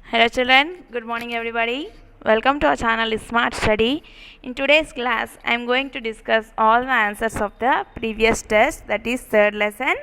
Hello children, good morning everybody. Welcome to our channel Smart Study. In today's class, I am going to discuss all the answers of the previous test, that is third lesson,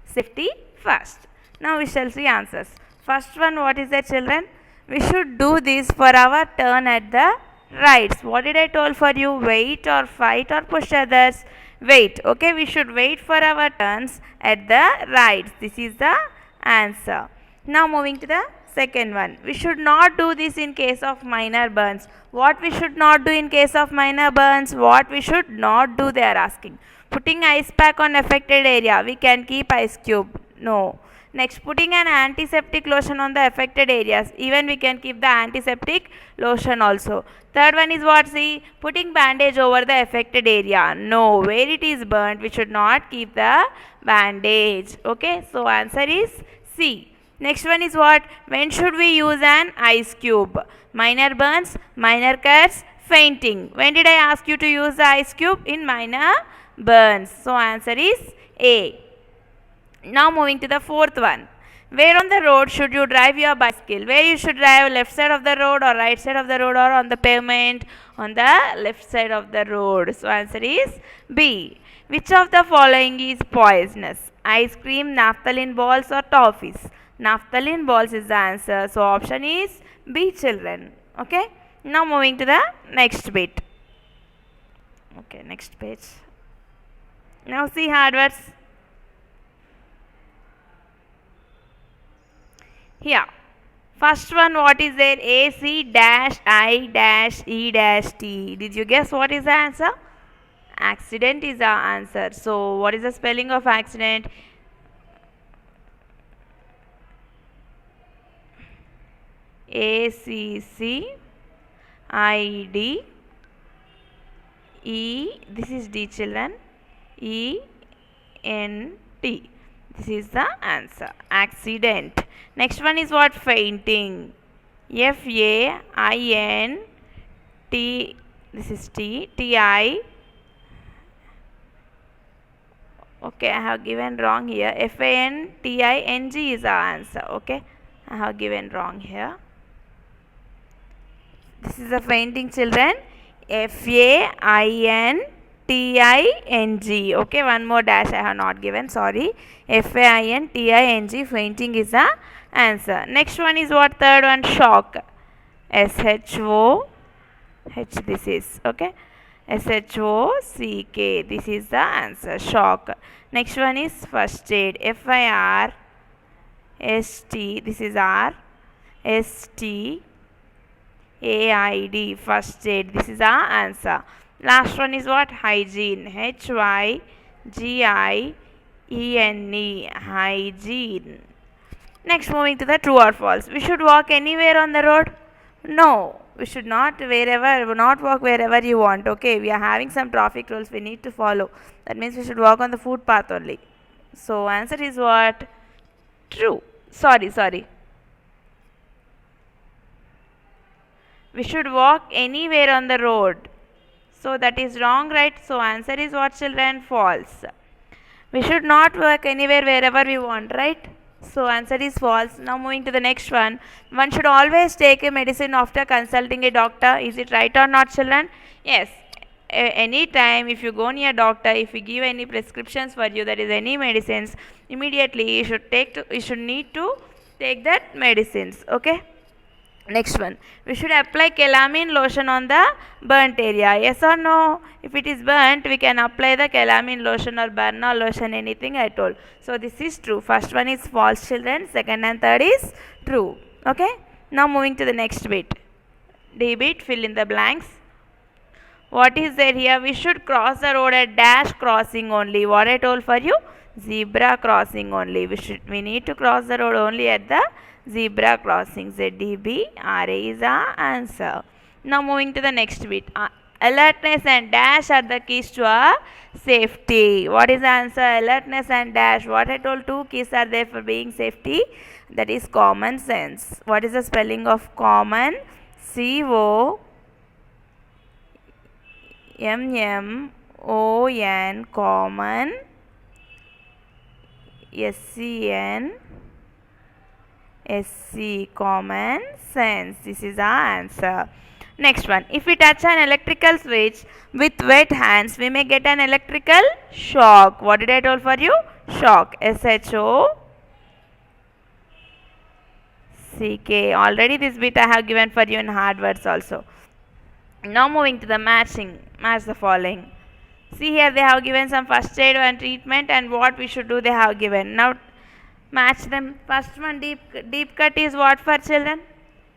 safety first. Now we shall see answers. First one, what is that children? We should do this for our turn at the rides. What did I told for you? Wait or fight or push others? Wait. Okay, we should wait for our turns at the rides. This is the answer. Now moving to the second one. We should not do this in case of minor burns. What we should not do in case of minor burns? What we should not do, they are asking. Putting ice pack on affected area. We can keep ice cube. No. Next, putting an antiseptic lotion on the affected areas. Even we can keep the antiseptic lotion also. Third one is what? See, putting bandage over the affected area. No, where it is burnt, we should not keep the bandage. Okay, so answer is C. Next one is what? When should we use an ice cube? Minor burns, minor cuts, fainting. When did I ask you to use the ice cube? In minor burns. So answer is A. Now moving to the fourth one. Where on the road should you drive your bicycle? Where you should drive, left side of the road or right side of the road or on the pavement? On the left side of the road. So answer is B. Which of the following is poisonous? Ice cream, naphthalene balls or toffees? Naphthalene balls is the answer. So option is B, children. Okay. Now moving to the next bit. Okay, next page. Now see hard words. Here, first one, what is there? AC dash I dash E dash T. Did you guess what is the answer? Accident is the answer. So, what is the spelling of accident? ACCIDE. This is D, children. ENT. This is the answer. Accident. Next one is what? Fainting. FAINT. This is T. TI. Okay, I have given wrong here. FANTING is the answer. Okay, I have given wrong here. This is a fainting, children. FAINTING. Okay, one more dash I have not given. Sorry. FAINTING. Fainting is the answer. Next one is what? Third one, shock. SHOH. This is okay. SHOCK. This is the answer. Shock. Next one is first aid. FIRST. This is R. STAID. First aid. This is our answer. Last one is what? Hygiene. HYGIENE. Hygiene. Next, moving to the true or false. We should walk anywhere on the road? No, we should not walk wherever you want. Okay, we are having some traffic rules we need to follow. That means we should walk on the footpath only. So answer is what? True. Sorry. We should walk anywhere on the road. So that is wrong, right? So answer is what, children? False. We should not walk anywhere wherever we want, right? So answer is false. Now moving to the next one. One should always take a medicine after consulting a doctor. Is it right or not, children? Yes. Any time if you go near doctor, if he give any prescriptions for you, that is any medicines, immediately you should need to take that medicines. Okay. Next one, we should apply calamine lotion on the burnt area. Yes or no? If it is burnt, we can apply the calamine lotion or Bernal lotion, anything I told. So this is true. First one is false, children. Second and third is true. Okay. Now moving to the next bit. D bit, fill in the blanks. What is there here? We should cross the road at dash crossing only. What I told for you? Zebra crossing only. We need to cross the road only at the zebra crossing. ZEBRA is our answer. Now moving to the next bit. Alertness and dash are the keys to our safety. What is the answer? Alertness and dash. What I told, two keys are there for being safety. That is common sense. What is the spelling of common? COMMON. Common. SC, common sense. This is our answer. Next one. If we touch an electrical switch with wet hands, we may get an electrical shock. What did I told for you? Shock. SHOCK. Already this bit I have given for you in hard words also. Now moving to the matching. Match the following. See here they have given some first aid and treatment and what we should do they have given. Now match them. First one, deep cut is what for children?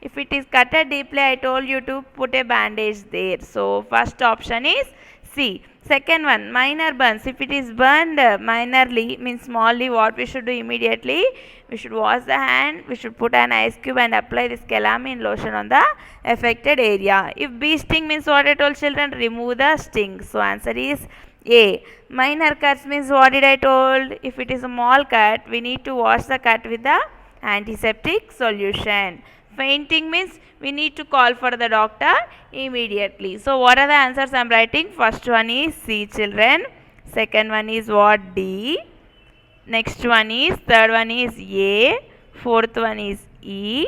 If it is cutted deeply, I told you to put a bandage there. So first option is C. Second one, minor burns. If it is burned minorly, means smallly, what we should do immediately? We should wash the hand, we should put an ice cube and apply this calamine lotion on the affected area. If bee sting means what I told children? Remove the sting. So answer is A. Minor cuts means what did I told? If it is a small cut, we need to wash the cut with the antiseptic solution. Fainting means we need to call for the doctor immediately. So what are the answers I am writing? First one is C, children. Second one is what? D. Next one is, third one is A. Fourth one is E.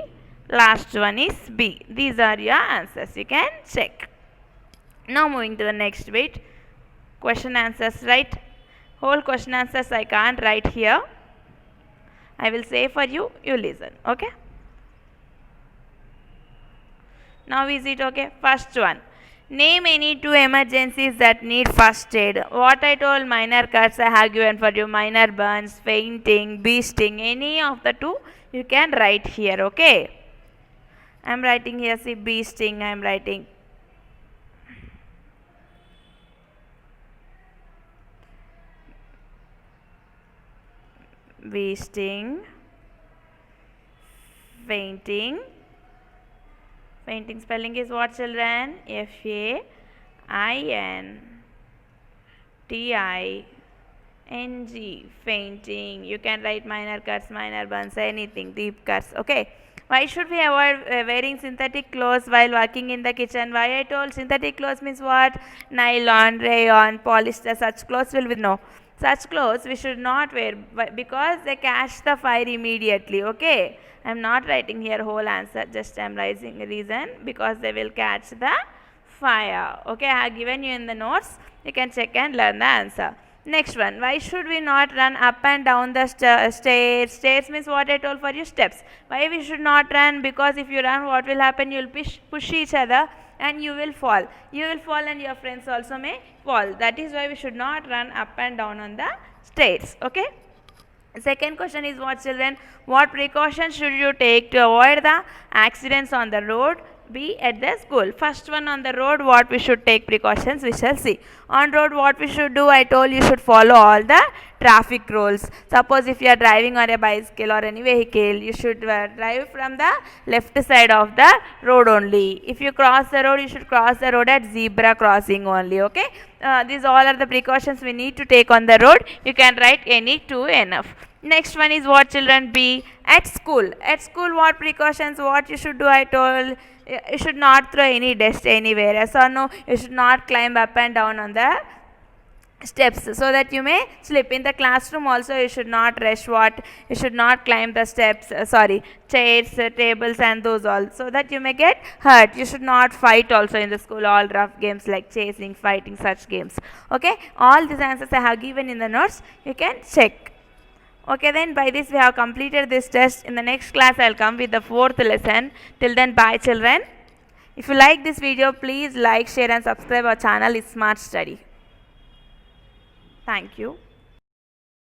Last one is B. These are your answers. You can check. Now moving to the next bit. Question answers, right? Whole question answers I can't write here. I will say for you, you listen. Okay? Now is it okay? First one. Name any two emergencies that need first aid. What I told, minor cuts I have given for you. Minor burns, fainting, bee sting. Any of the two you can write here. Okay? I am writing here, see, bee sting I am writing. Bee sting. Fainting. Fainting spelling is what, children? FAINTING. Fainting. You can write minor cuts, minor burns, anything, deep cuts. Okay. Why should we avoid wearing synthetic clothes while working in the kitchen? Why I told synthetic clothes means what? Nylon, rayon, polyester, such clothes will be no. Such clothes we should not wear because they catch the fire immediately. Okay. I am not writing here whole answer, just I am writing a reason because they will catch the fire. Okay, I have given you in the notes. You can check and learn the answer. Next one, why should we not run up and down the stairs? Stairs means what I told for you, steps. Why we should not run? Because if you run, what will happen? You will push each other and you will fall. You will fall and your friends also may fall. That is why we should not run up and down on the stairs. Okay. Second question is what, children? What precautions should you take to avoid the accidents on the road? Be at the school. First one, on the road, what we should take precautions, we shall see. On road, what we should do, I told you should follow all the traffic rules. Suppose if you are driving on a bicycle or any vehicle, you should drive from the left side of the road only. If you cross the road, you should cross the road at zebra crossing only. Okay. These all are the precautions we need to take on the road. You can write any two enough. Next one is what, children? B. At school. At school, what precautions, what you should do, I told you should not throw any dust anywhere. Yes or no? You should not climb up and down on the steps so that you may slip. In the classroom also you should not rush what? You should not climb the steps, chairs, tables and those all, so that you may get hurt. You should not fight also in the school, all rough games like chasing, fighting, such games. Okay, all these answers I have given in the notes. You can check. Okay, then by this we have completed this test. In the next class I will come with the fourth lesson. Till then, bye children. If you like this video, please like, share and subscribe our channel. It's Smart Study. Thank you.